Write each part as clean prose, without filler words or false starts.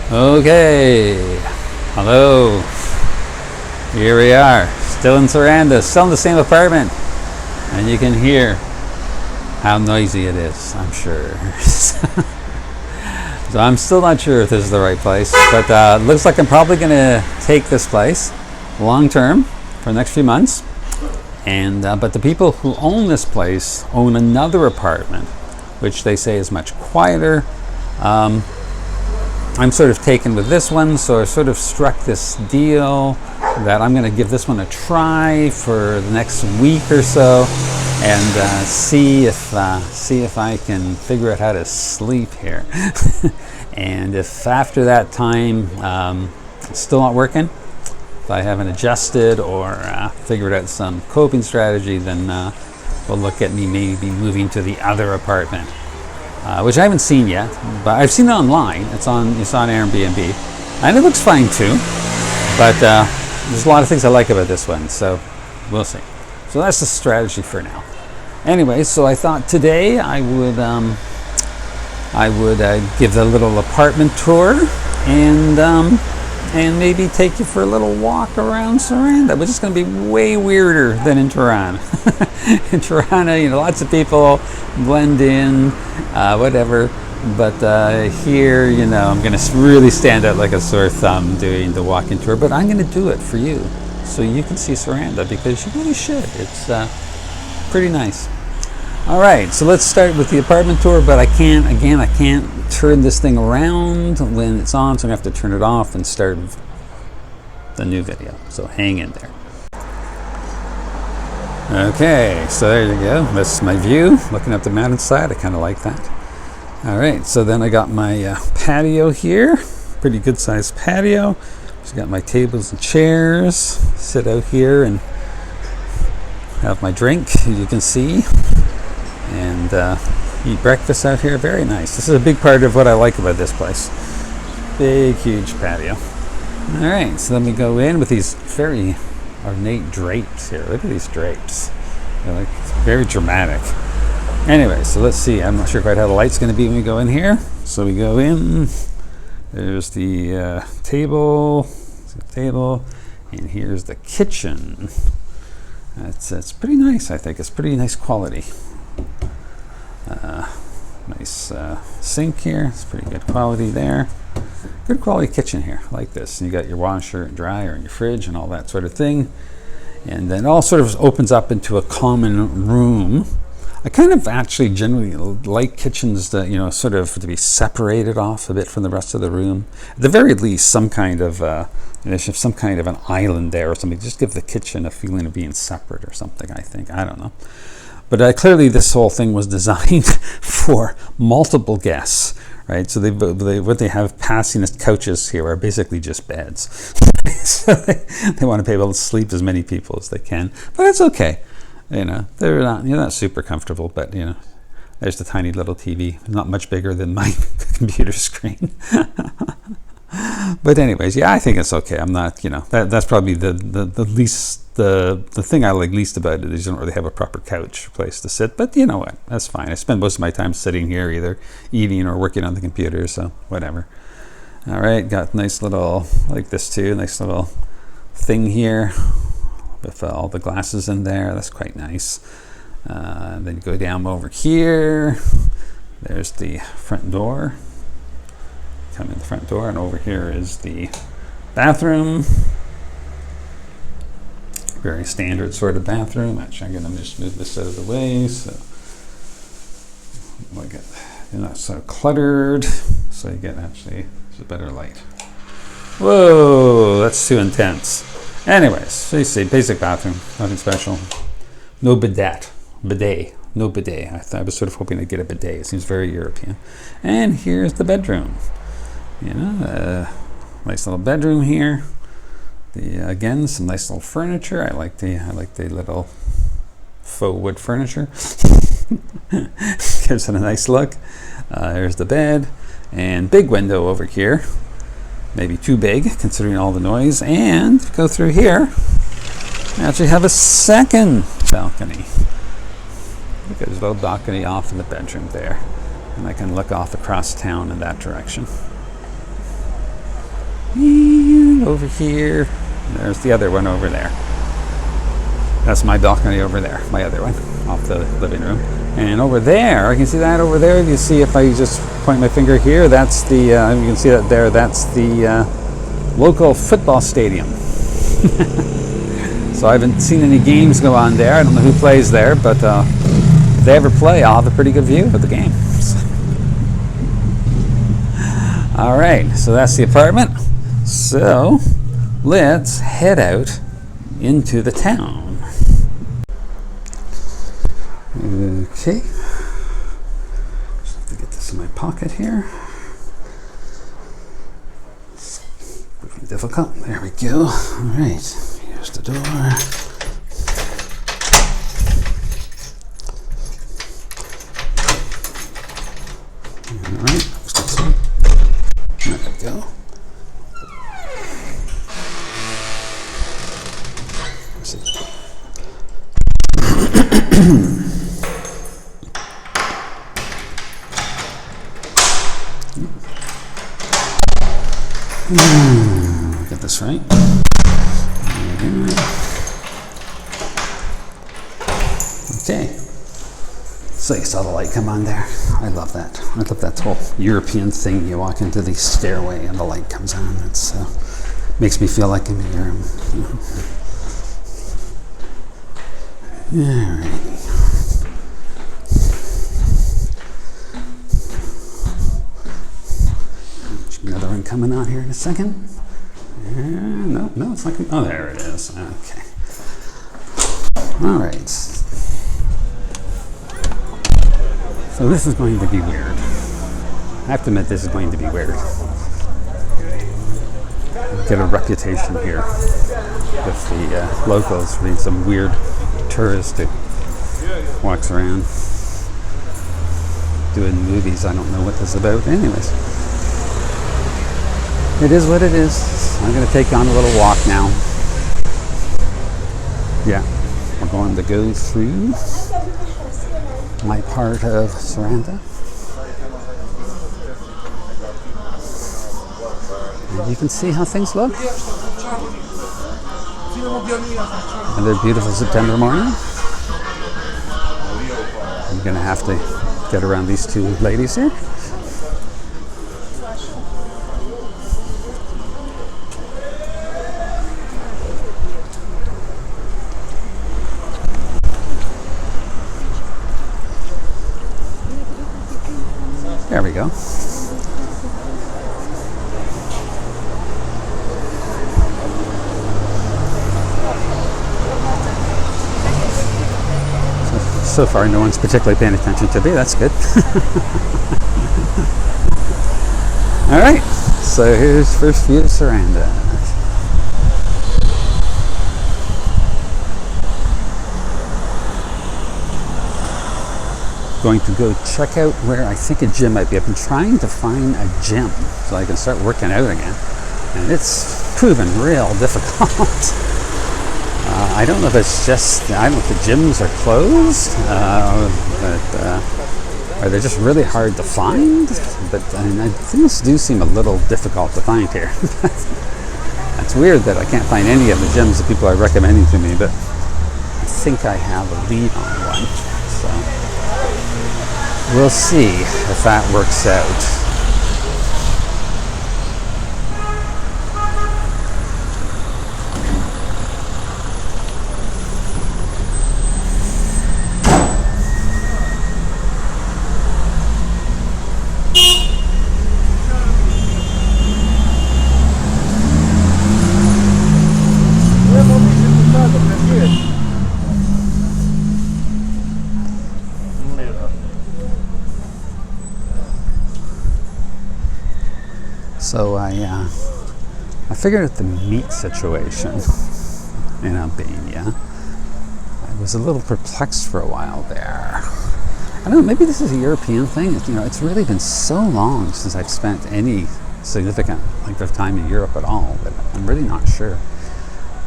Okay, hello. Here we are, still in Saranda, still in the same apartment, and you can hear how noisy it is, I'm sure. So I'm still not sure if this is the right place, but it looks like I'm probably going to take this place long term for the next few months. And but the people who own this place own another apartment, which they say is much quieter. I'm sort of taken with this one, so I sort of struck this deal that I'm going to give this one a try for the next week or so, and see if I can figure out how to sleep here. And if after that time it's still not working, if I haven't adjusted or figured out some coping strategy, then we'll look at me maybe moving to the other apartment. Which I haven't seen yet, but I've seen it online. It's on Airbnb, and it looks fine too. But there's a lot of things I like about this one, so we'll see. So that's the strategy for now. Anyway, so I thought today I would give the little apartment tour and maybe take you for a little walk around Saranda, which is going to be way weirder than in Tirana. In Tirana, lots of people blend in, whatever. But here, I'm going to really stand out like a sore thumb doing the walking tour. But I'm going to do it for you, so you can see Saranda, because you really should. It's pretty nice. All right, so let's start with the apartment tour. But I can't turn this thing around when it's on, so I'm going to have to turn it off and start the new video. So hang in there. Okay, so there you go. That's my view, looking up the mountainside. I kind of like that. All right, so then I got my patio here. Pretty good sized patio. Just got my tables and chairs. Sit out here and have my drink, as you can see, and eat breakfast out here. Very nice. This is a big part of what I like about this place. Big, huge patio. All right, so then we go in with these very ornate drapes here. Look at these drapes. They're like very dramatic. Anyway, so let's see. I'm not sure quite how the light's going to be when we go in here. So we go in. There's the table. And here's the kitchen. It's pretty nice, I think. It's pretty nice quality. Nice sink here. It's pretty good quality there. Good quality kitchen here, like this. And you got your washer and dryer and your fridge and all that sort of thing. And then it all sort of opens up into a common room. I kind of actually generally like kitchens that, sort of to be separated off a bit from the rest of the room. At the very least, some kind of some kind of an island there or something. Just give the kitchen a feeling of being separate or something, I think. I don't know. But clearly this whole thing was designed for multiple guests, right? So what they have passing as couches here are basically just beds. So they want to be able to sleep as many people as they can. But it's okay. They're not super comfortable, but there's the tiny little TV, not much bigger than my computer screen. But anyways, yeah, I think it's okay. I'm not, that's probably the least, the thing I like least about it is you don't really have a proper couch place to sit. But you know what? That's fine. I spend most of my time sitting here, either eating or working on the computer, so whatever. All right, got nice little, like this too, nice little thing here with all the glasses in there. That's quite nice. Then you go down over here. There's the front door. Come in the front door, and over here is the bathroom. Very standard sort of bathroom. Actually, I'm going to just move this out of the way so you're not so cluttered. So you get actually a better light. Whoa, that's too intense. Anyways, so you see, basic bathroom, nothing special. No bidet. No bidet. I was sort of hoping to get a bidet. It seems very European. And here's the bedroom. Nice little bedroom here. Again, some nice little furniture. I like the little faux wood furniture. Gives it a nice look. There's the bed, and big window over here. Maybe too big considering all the noise. And go through here. I actually have a second balcony. Look at this little balcony off in the bedroom there, and I can look off across town in that direction. And over here, there's the other one over there. That's my balcony over there, my other one, off the living room. And over there, you can see that over there. You see if I just point my finger here, that's the, you can see that there, that's the local football stadium. So I haven't seen any games go on there. I don't know who plays there, but if they ever play, I'll have a pretty good view of the games. All right, so that's the apartment. So let's head out into the town. Okay, just have to get this in my pocket here. It's pretty difficult. There we go. All right, here's the door. All right, there we go. Let's see. Get this right. Okay. So you saw the light come on there. I love that. I love that whole European thing. You walk into the stairway and the light comes on. It's makes me feel like I'm in Europe. Alrighty. Another one coming on here in a second. No, it's not coming. Oh, there it is. Okay. All right. So this is going to be weird. I have to admit, this is going to be weird. Get a reputation here with the locals being some weird tourist who walks around doing movies. I don't know what this is about. Anyways. It is what it is. I'm going to take on a little walk now. Yeah, we're going to go through my part of Saranda. And you can see how things look. Another beautiful September morning. I'm going to have to get around these two ladies here. There we go. So far, no one's particularly paying attention to me. That's good. All right. So here's first view of Saranda. Going to go check out where I think a gym might be. I've been trying to find a gym so I can start working out again, and it's proven real difficult. I don't know if it's just, I don't know if the gyms are closed, or they're just really hard to find, but I mean, things do seem a little difficult to find here. It's weird that I can't find any of the gyms that people are recommending to me, but I think I have a lead on one, so we'll see if that works out. So I figured out the meat situation in Albania. I was a little perplexed for a while there. I don't know, maybe this is a European thing. It's really been so long since I've spent any significant length of time in Europe at all that I'm really not sure.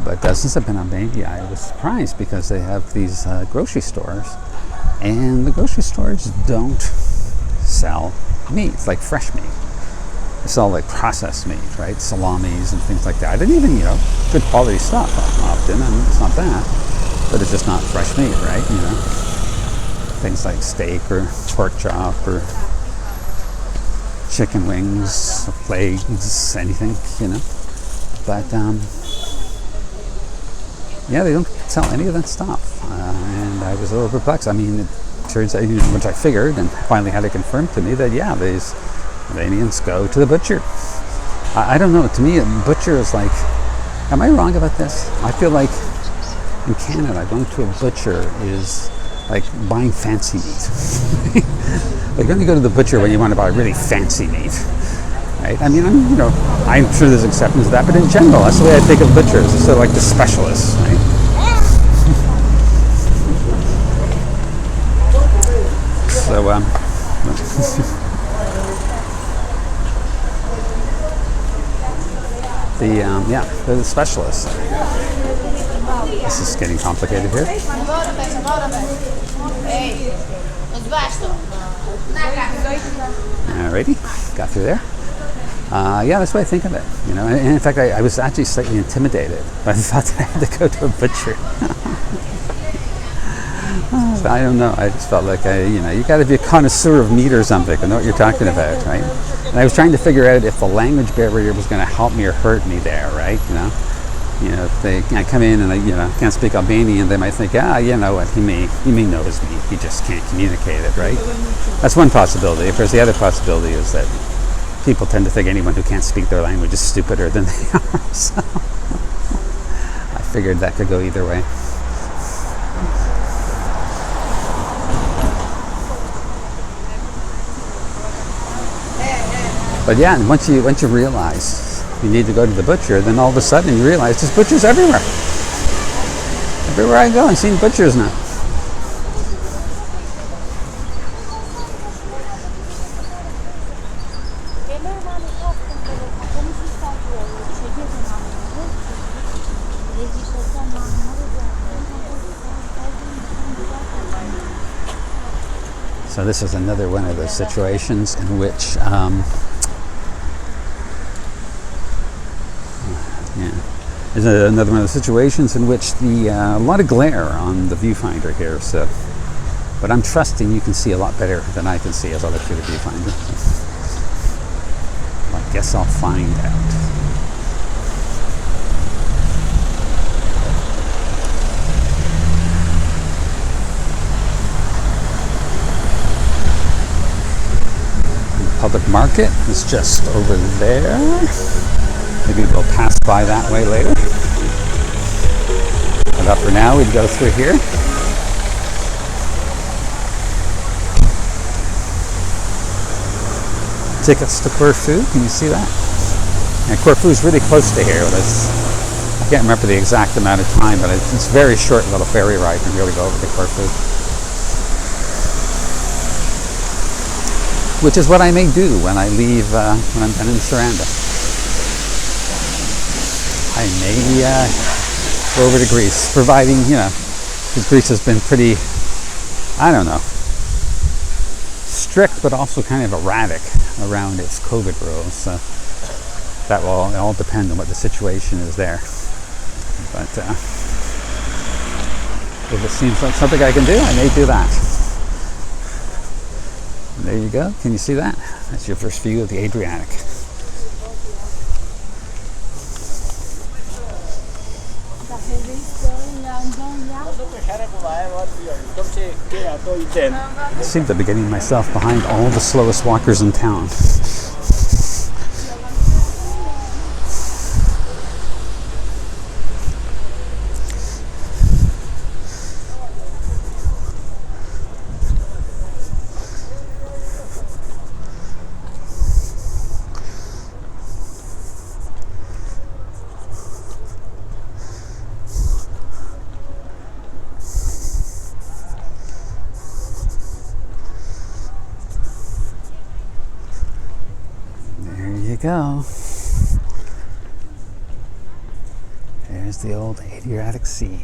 But since I've been in Albania, I was surprised because they have these grocery stores, and the grocery stores don't sell meat, like fresh meat. It's all like processed meat, right? Salamis and things like that. I didn't even, good quality stuff often, and it's not that, but it's just not fresh meat, right? Things like steak or pork chop or chicken wings, legs, anything, But yeah, they don't sell any of that stuff, and I was a little perplexed. I mean, it turns out, which I figured, and finally had it confirmed to me that these Albanians go to the butcher. I don't know. To me, a butcher is like. Am I wrong about this? I feel like in Canada, going to a butcher is like buying fancy meat. Like you only go to the butcher when you want to buy really fancy meat, right? I mean, I'm sure there's exceptions to that, but in general, that's the way I think of butchers. It's sort of like the specialists, right? So, they're the specialists. This is getting complicated here. Alrighty, got through there. That's what I think of it. And in fact, I was actually slightly intimidated by the thought that I had to go to a butcher. So I don't know. I just felt like you got to be a connoisseur of meat or something and know what you're talking about, right? And I was trying to figure out if the language barrier was going to help me or hurt me there, right? If they come in and I can't speak Albanian, they might think, he may know his meat, he just can't communicate it, right? That's one possibility. Of course, the other possibility is that people tend to think anyone who can't speak their language is stupider than they are. So I figured that could go either way. But yeah, and once you realize you need to go to the butcher, then all of a sudden you realize there's butchers everywhere. Everywhere I go, I'm seeing butchers now. So this is another one of those situations in which there's another one of the situations in which a lot of glare on the viewfinder here. So, but I'm trusting you can see a lot better than I can see as I look through the viewfinder. Well, I guess I'll find out. Public market is just over there. Maybe we'll pass by that way later. But for now, we'd go through here. Tickets to Corfu, can you see that? And Corfu is really close to here. I can't remember the exact amount of time, but it's a very short little ferry ride from here to go over to Corfu. Which is what I may do when I leave, when I'm in Saranda. I may go over to Greece, providing, because Greece has been pretty, strict, but also kind of erratic around its COVID rules. So that will all depend on what the situation is there. But if it seems like something I can do, I may do that. And there you go. Can you see that? That's your first view of the Adriatic. I seem to be getting myself behind all the slowest walkers in town. Go. There's the old Adriatic Sea.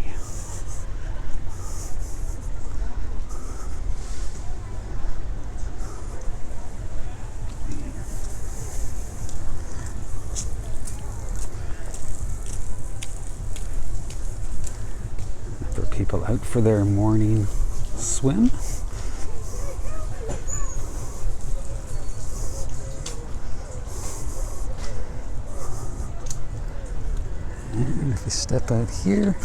out for their morning swim. And if you step out here,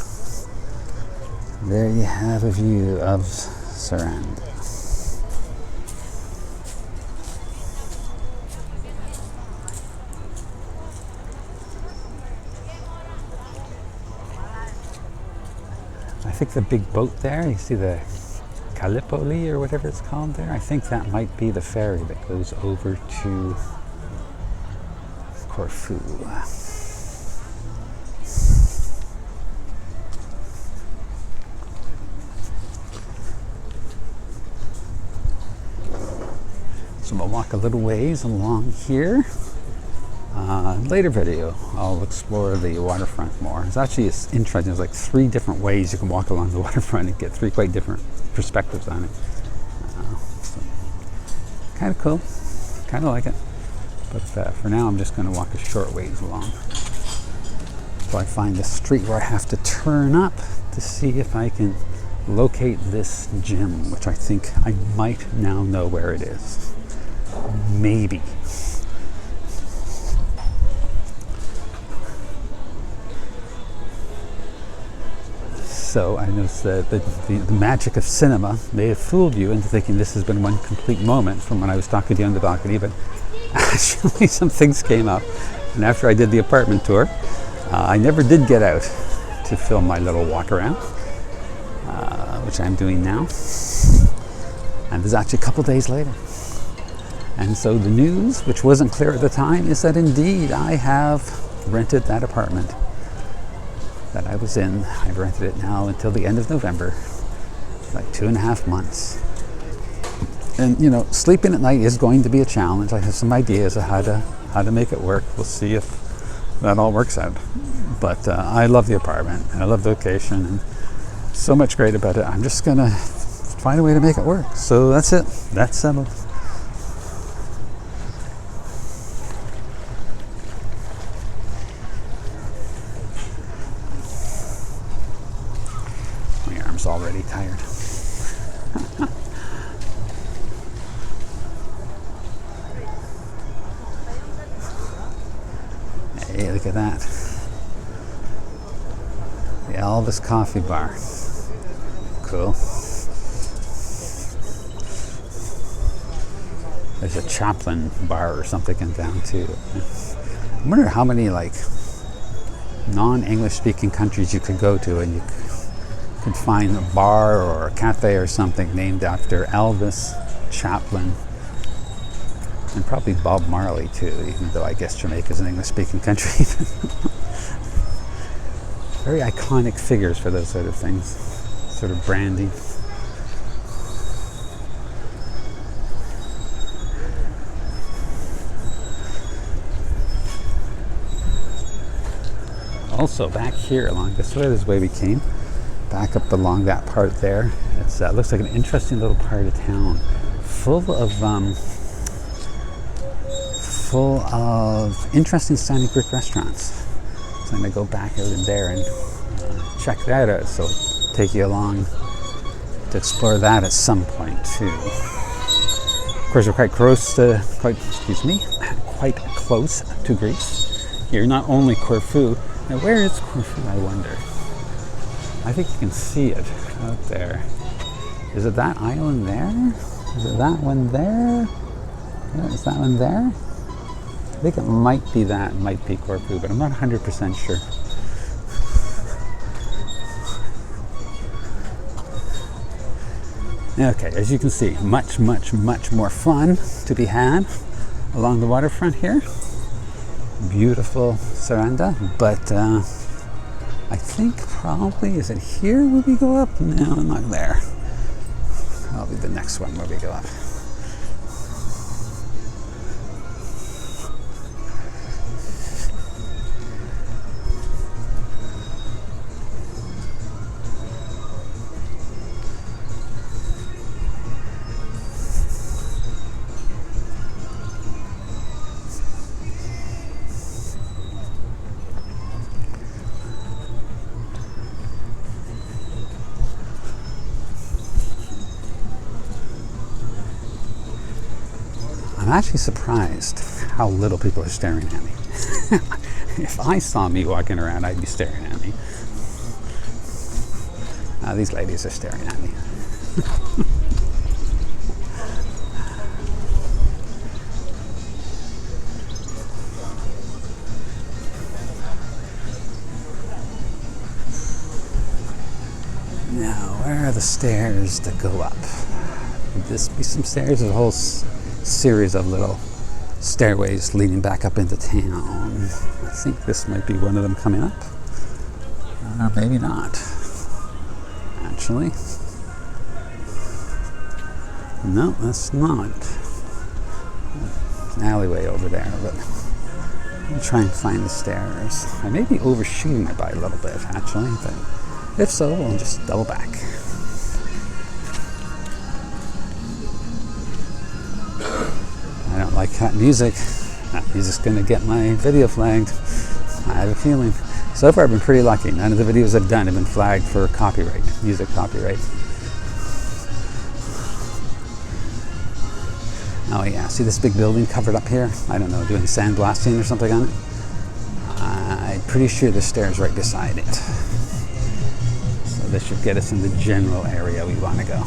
there you have a view of Saranda. I think the big boat there, you see the Calipoli or whatever it's called there, I think that might be the ferry that goes over to Corfu. So we'll walk a little ways along here. Later video, I'll explore the waterfront more. It's interesting. There's like 3 different ways you can walk along the waterfront and get 3 quite different perspectives on it. So kind of cool. Kind of like it. But for now, I'm just going to walk a short ways along. So I find the street where I have to turn up to see if I can locate this gym, which I think I might now know where it is. Maybe. So I noticed that the magic of cinema may have fooled you into thinking this has been one complete moment from when I was talking to you on the balcony, but actually some things came up. And after I did the apartment tour, I never did get out to film my little walk around, which I'm doing now. And this is actually a couple days later. And so the news, which wasn't clear at the time, is that indeed I have rented that apartment that I was in. I've rented it now until the end of November, like 2.5 months. And you know, sleeping at night is going to be a challenge. I have some ideas of how to make it work. We'll see if that all works out. But I love the apartment, and I love the location, and so much great about it. I'm just gonna find a way to make it work. So that's it. That's settled. Already tired. Hey, look at that. The Elvis Coffee Bar. Cool. There's a Chaplin bar or something in town too. I wonder how many like non-English speaking countries you could go to and you could find a bar or a cafe or something named after Elvis, Chaplin, and probably Bob Marley too, even though I guess Jamaica's an English-speaking country. Very iconic figures for those sort of things, sort of branding. Also back here along this way we came. Back up along that part there. It looks like an interesting little part of town, full of interesting scenic brick restaurants. So I'm gonna go back out in there and check that out. So I'll take you along to explore that at some point too. Of course, we're quite close to Greece. Here, not only Corfu. Now, where is Corfu, I wonder? I think you can see it out there. Is it that island there? Is it that one there? Yeah, is that one there? I think it might be that, might be Corfu, but I'm not 100% sure. Okay, as you can see, much more fun to be had along the waterfront here. Beautiful Saranda, but I think probably, is it here where we go up? No, not there. That'll be the next one where we go up. I'm actually surprised how little people are staring at me. If I saw me walking around, I'd be staring at me. These ladies are staring at me. Now, where are the stairs that go up? Would this be some stairs? There's a whole series of little stairways leading back up into town. I think this might be one of them coming up. Maybe not. Actually. No, that's not. There's an alleyway over there, but I'm gonna try and find the stairs. I may be overshooting it by a little bit, actually, but if so, we'll just double back. I don't like that music. That music's gonna get my video flagged. I have a feeling. So far I've been pretty lucky. None of the videos I've done have been flagged for copyright, music copyright. Oh yeah, see this big building covered up here? I don't know, doing sandblasting or something on it? I'm pretty sure the stairs right beside it. So this should get us in the general area we want to go.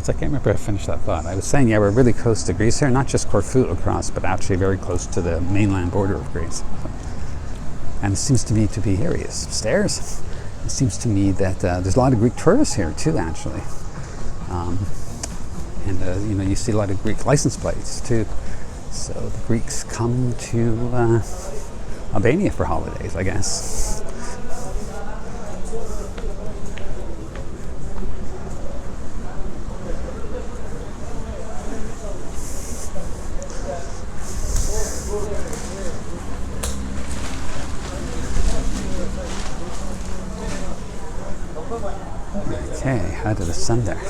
I can't remember if I finished that thought. I was saying, yeah, we're really close to Greece here, not just Corfu across, but actually very close to the mainland border of Greece. And it seems to me to be areas, stairs. It seems to me that there's a lot of Greek tourists here too, actually. You know, you see a lot of Greek license plates too. So the Greeks come to Albania for holidays, I guess. Okay, how did the sun there?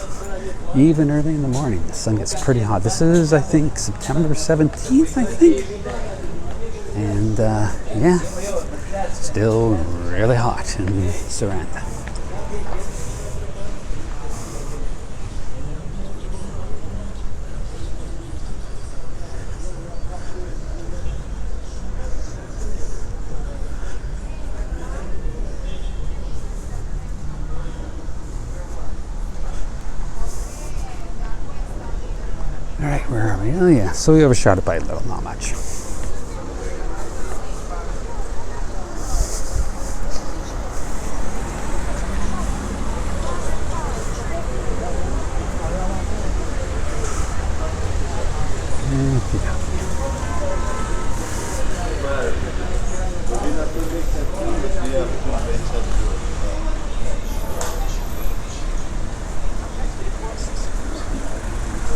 Even early in the morning, the sun gets pretty hot. This is, I think, September 17th, I think. And yeah, still really hot in Saranda. All right, where are we? Oh yeah, so we overshot it by a little, not much.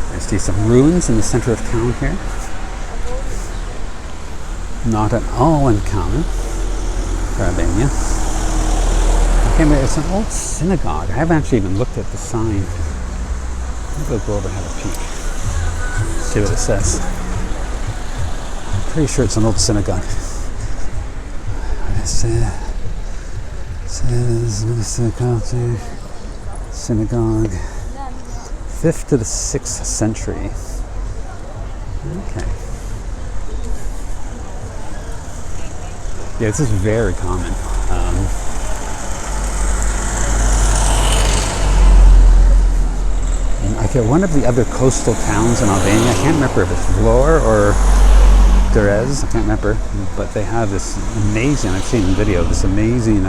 I see some ruins in the center of town here. Not at all uncommon for Albania. Okay, but it's an old synagogue. I haven't actually even looked at the sign. Maybe I'll go over and have a peek. See what it says. I'm pretty sure it's an old synagogue. It says Minister Culture Synagogue, 5th to the 6th century. Okay. Yeah, this is very common. Okay, one of the other coastal towns in Albania, I can't remember if it's Vlor or Durrës, I can't remember, but they have this amazing, I've seen in video, this amazing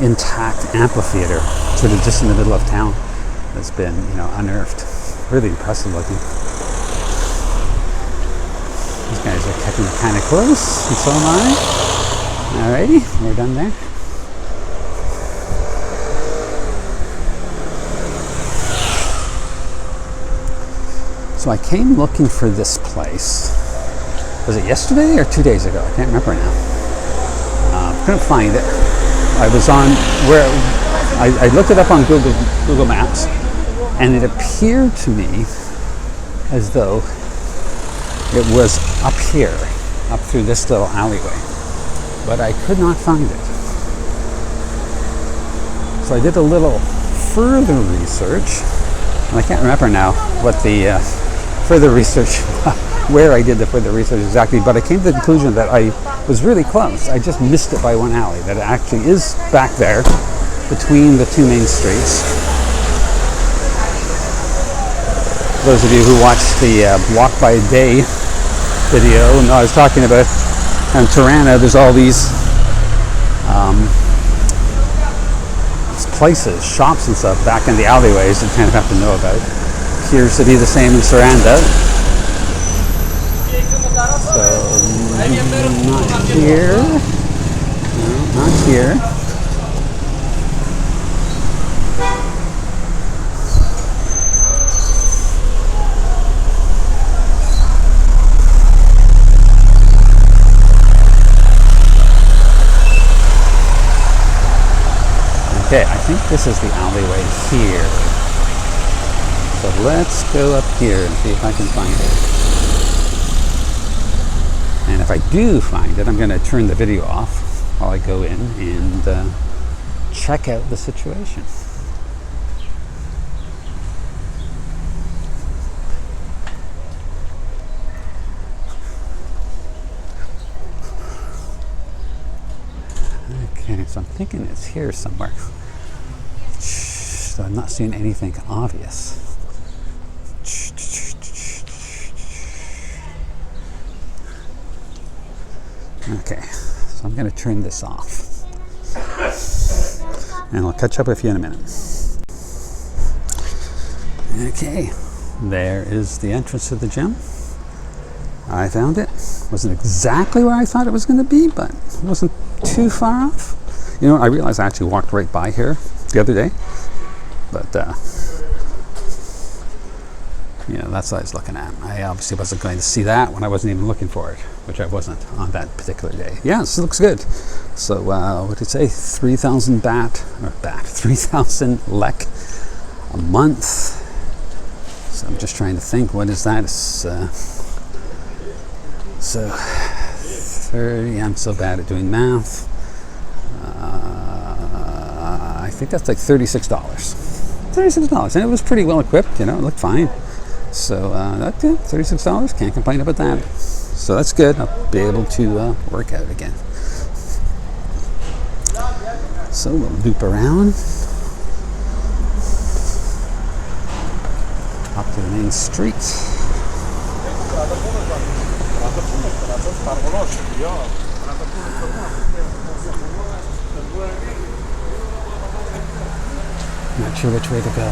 intact amphitheater sort of just in the middle of town that's been, you know, unearthed. Really impressive looking. These guys are cutting kind of close, and so am I. Alrighty, we're done there. So I came looking for this place, Was it yesterday or 2 days ago? I can't remember now. Couldn't find it. I was on where I looked it up on Google Maps, and it appeared to me as though it was up here, up through this little alleyway, but I could not find it. So I did a little further research, and I can't remember now what the further research, where I did the further research exactly, but I came to the conclusion that I was really close. I just missed it by one alley, that it actually is back there between the two main streets. Those of you who watched the Walk by Day video, and I was talking about in Saranda, there's all these places, shops and stuff back in the alleyways that you kind of have to know about. Appears to be the same in Saranda. So, not here. No, not here. Okay, I think this is the alleyway here. So let's go up here and see if I can find it. And if I do find it, I'm going to turn the video off while I go in and check out the situation. Okay, so I'm thinking it's here somewhere. So I'm not seeing anything obvious. Okay, so I'm going to turn this off. And I'll catch up with you in a minute. Okay, there is the entrance to the gym. I found it. Wasn't exactly where I thought it was going to be, but it wasn't too far off. You know, I realized I actually walked right by here the other day, but you know, that's what I was looking at. I obviously wasn't going to see that when I wasn't even looking for it, which I wasn't on that particular day. Yeah, this looks good. So what did it say? 3,000 baht, 3,000 lek a month. So I'm just trying to think, what is that? It's, so 30, I'm so bad at doing math. I think that's like $36. $36, and it was pretty well equipped, you know, it looked fine. So that's it, $36, can't complain about that. So that's good, I'll be able to work out again. So we'll loop around up to the main street. Not sure which way to go.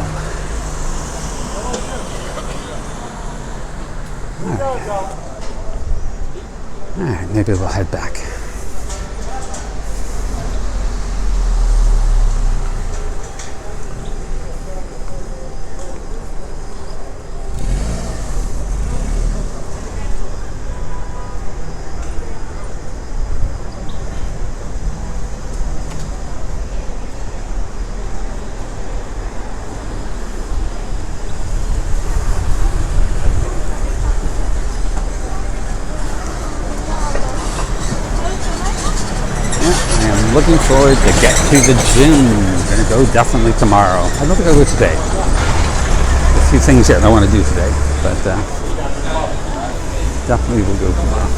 All right, maybe we'll head back. Looking forward to get to the gym. I'm gonna go definitely tomorrow. I don't think I'll go today. A few things here I want to do today, but definitely will go tomorrow.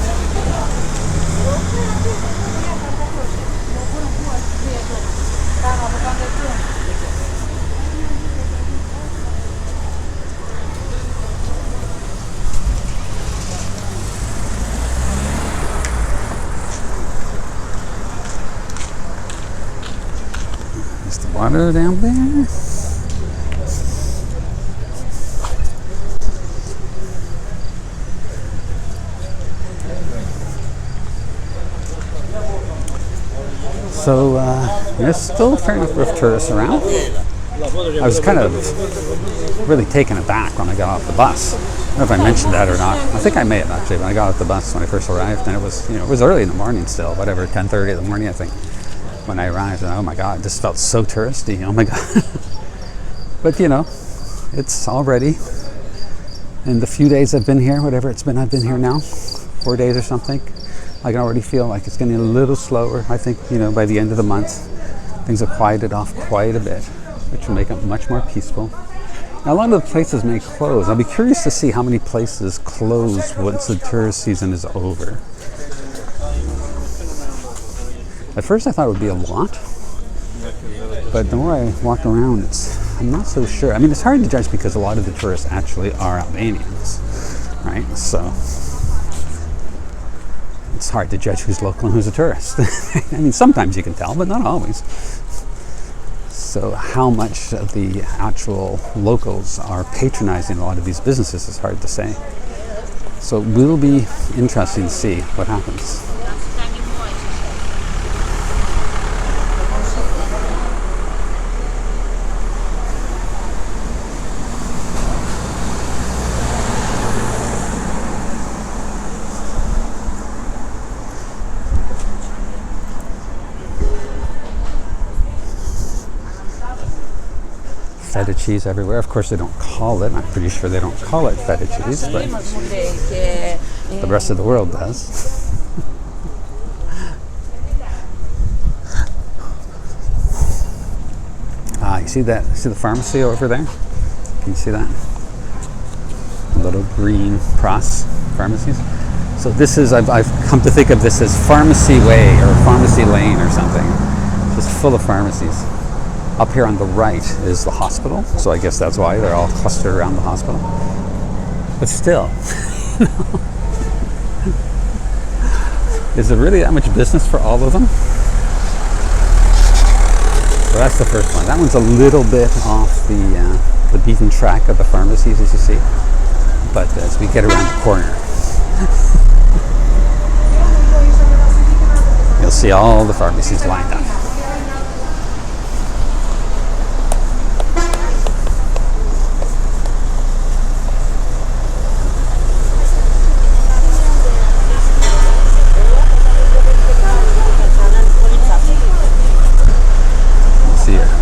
Water down there. So there's still a fair number of tourists around. I was kind of really taken aback when I got off the bus. I don't know if I mentioned that or not. I think I may have actually when I got off the bus when I first arrived, and it was it was early in the morning still, whatever 10:30 in the morning I think when I arrived, and oh my god, this felt so touristy. Oh my god. But it's already in the few days I've been here, whatever it's been I've been here now, 4 days or something. I can already feel like it's getting a little slower. I think by the end of the month things have quieted off quite a bit, which will make it much more peaceful. Now, a lot of the places may close. I'll be curious to see how many places close once the tourist season is over. At first I thought it would be a lot, but the more I walk around, I'm not so sure. I mean, it's hard to judge because a lot of the tourists actually are Albanians, right? So it's hard to judge who's local and who's a tourist. I mean, sometimes you can tell, but not always. So how much of the actual locals are patronizing a lot of these businesses is hard to say. So it will be interesting to see what happens. Feta cheese everywhere. Of course, they don't call it. I'm pretty sure they don't call it feta cheese, but the rest of the world does. You see that? See the pharmacy over there? Can you see that? Little green cross pharmacies. So this is, I've come to think of this as Pharmacy Way or Pharmacy Lane or something. Just full of pharmacies. Up here on the right is the hospital, so I guess that's why they're all clustered around the hospital. But still, is there really that much business for all of them? So that's the first one. That one's a little bit off the beaten track of the pharmacies, as you see. But as we get around the corner, you'll see all the pharmacies lined up.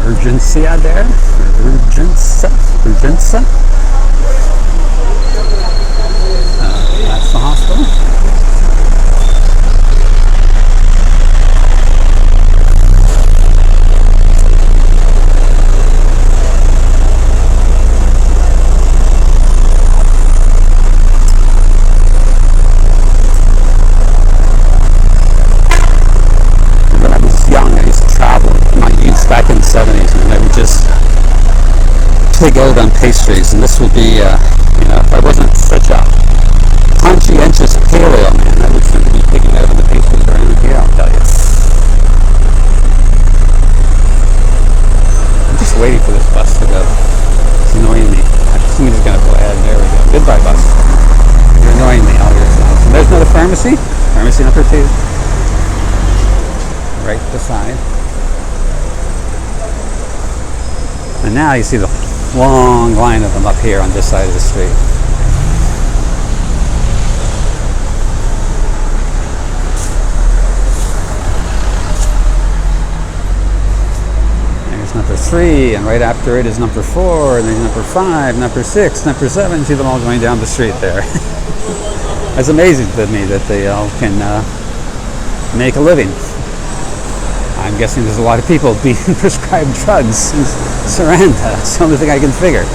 Urgencia there, Urgenza. That's the hospital. When I was young, I used to travel in my youth back in the 70s, and I would just pig out on pastries, and this would be, if I wasn't such a conscientious paleo man, I would certainly be pigging out on the pastries around here, I'll tell you. I'm just waiting for this bus to go. It's annoying me. Somebody's going to go ahead. There we go. Goodbye, bus. You're annoying me all yourself. And there's another pharmacy. Pharmacy number 2. Right beside. And now you see the long line of them up here on this side of the street. There's number 3, and right after it is number 4, and then number 5, number 6, number 7. See them all going down the street there. It's amazing to me that they all can make a living. I'm guessing there's a lot of people being prescribed drugs in Saranda. It's the only thing I can figure.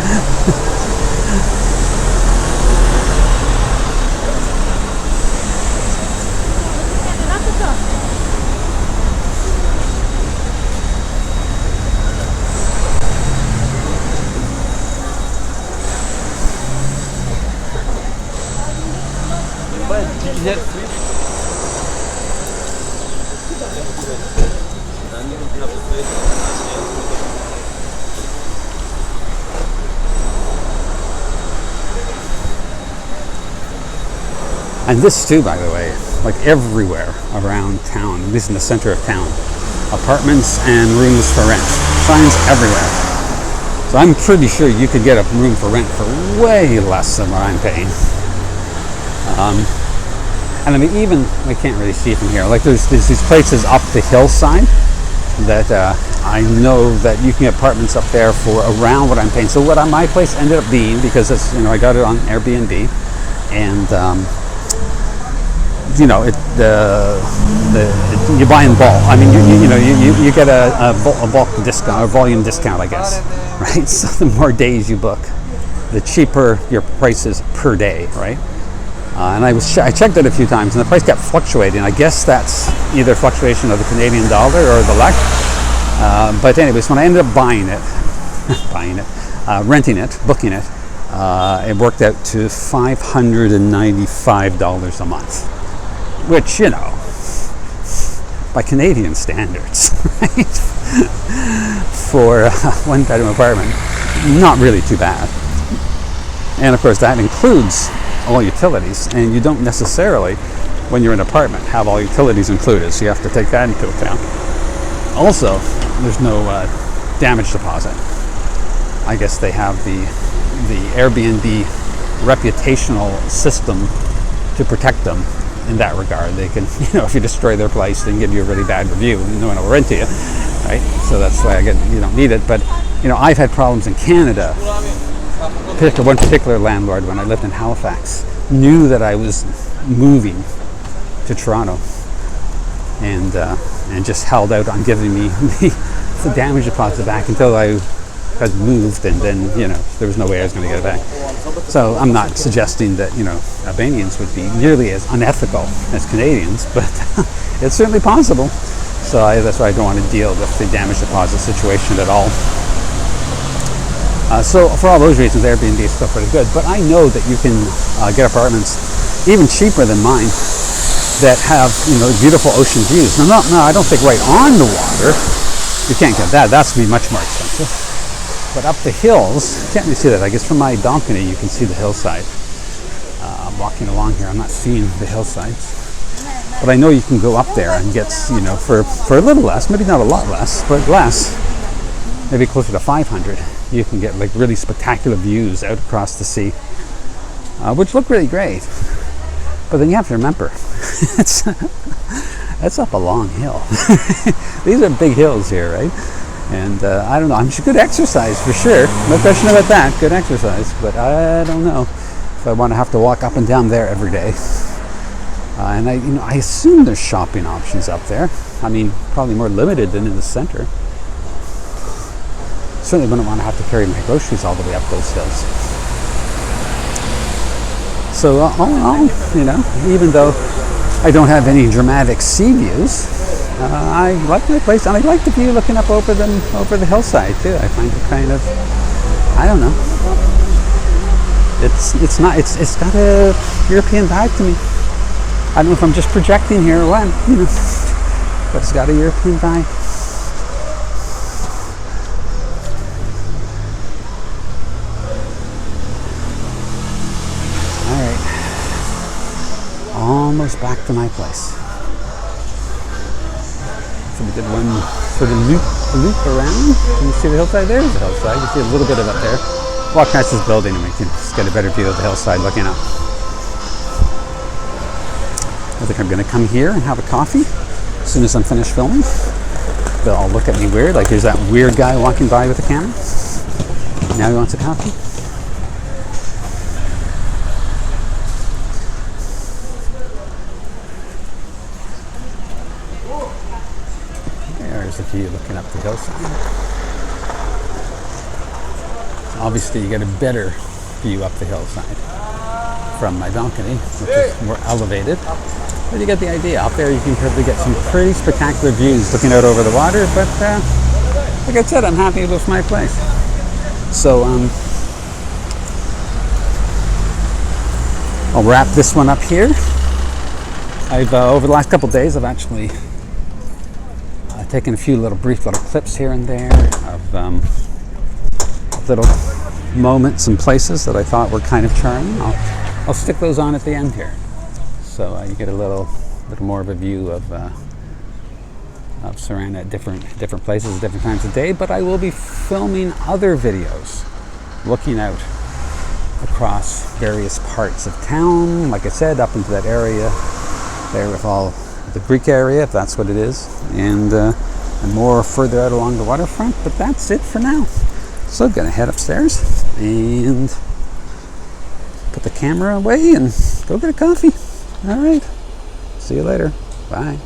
And this too, by the way, like everywhere around town, at least in the center of town, apartments and rooms for rent. Signs everywhere. So I'm pretty sure you could get a room for rent for way less than what I'm paying. And I mean, even, I can't really see from here, like there's these places up the hillside that I know that you can get apartments up there for around what I'm paying. So what my place ended up being, because it's, you know, I got it on Airbnb, and you know, you buy in bulk. I mean, you get a bulk discount or volume discount, I guess, right? So the more days you book, the cheaper your price is per day, right? And I checked it a few times, and the price kept fluctuating. I guess that's either fluctuation of the Canadian dollar or the lek. But anyways, when I ended up renting it, booking it, it worked out to $595 a month, which, you know, by Canadian standards, right, for a one-bedroom apartment, not really too bad. And of course, that includes all utilities, and you don't necessarily, when you're in an apartment, have all utilities included, so you have to take that into account. Also, there's no damage deposit. I guess they have the Airbnb reputational system to protect them in that regard. They can, you know, if you destroy their place, they can give you a really bad review and no one will rent to you, right? So that's why you don't need it. But, you know, I've had problems in Canada. One particular landlord, when I lived in Halifax, knew that I was moving to Toronto, and just held out on giving me the damage deposit back until I had moved, and then, you know, there was no way I was going to get it back. So I'm not suggesting that, you know, Albanians would be nearly as unethical as Canadians, but it's certainly possible. So that's why I don't want to deal with the damage deposit situation at all. So for all those reasons, Airbnb is still pretty good. But I know that you can get apartments even cheaper than mine that have, you know, beautiful ocean views. No, I don't think right on the water. You can't get that. That's going to be much more expensive. But up the hills, you can't really see that. I guess from my balcony, you can see the hillside. I'm walking along here. I'm not seeing the hillsides. But I know you can go up there and get, you know, for a little less, maybe not a lot less, but less, maybe closer to 500. You can get like really spectacular views out across the sea, which look really great. But then you have to remember, it's up a long hill. These are big hills here, right? And I don't know. I'm sure good exercise for sure. No question about that. Good exercise, but I don't know if I want to have to walk up and down there every day. And I assume there's shopping options up there. I mean, probably more limited than in the center. Certainly wouldn't want to have to carry my groceries all the way up those hills. So all in all, you know, even though I don't have any dramatic sea views, I like my place, and I like the view looking up over the hillside too. I find it kind of, I don't know. It's got a European vibe to me. I don't know if I'm just projecting here or what, you know, but it's got a European vibe. Almost back to my place. So we did one sort of loop around. Can you see the hillside? There's the hillside. You see a little bit of it there. Walk past this building and we can just get a better view of the hillside looking up. I think I'm going to come here and have a coffee as soon as I'm finished filming. They'll all look at me weird, like there's that weird guy walking by with a camera. Now he wants a coffee. There's the view looking up the hillside. So obviously you get a better view up the hillside from my balcony, which is more elevated. But you get the idea. Up there you can probably get some pretty spectacular views looking out over the water, but like I said, I'm happy with my place. So I'll wrap this one up here. I've over the last couple of days I've actually taken a few brief little clips here and there of little moments and places that I thought were kind of charming. I'll stick those on at the end here, so you get a little more of a view of of Saranda at different places, different times of day, but I will be filming other videos looking out across various parts of town, like I said, up into that area there with all the Greek area, if that's what it is, and more further out along the waterfront. But that's it for now. So I'm gonna head upstairs and put the camera away and go get a coffee. All right, see you later. Bye.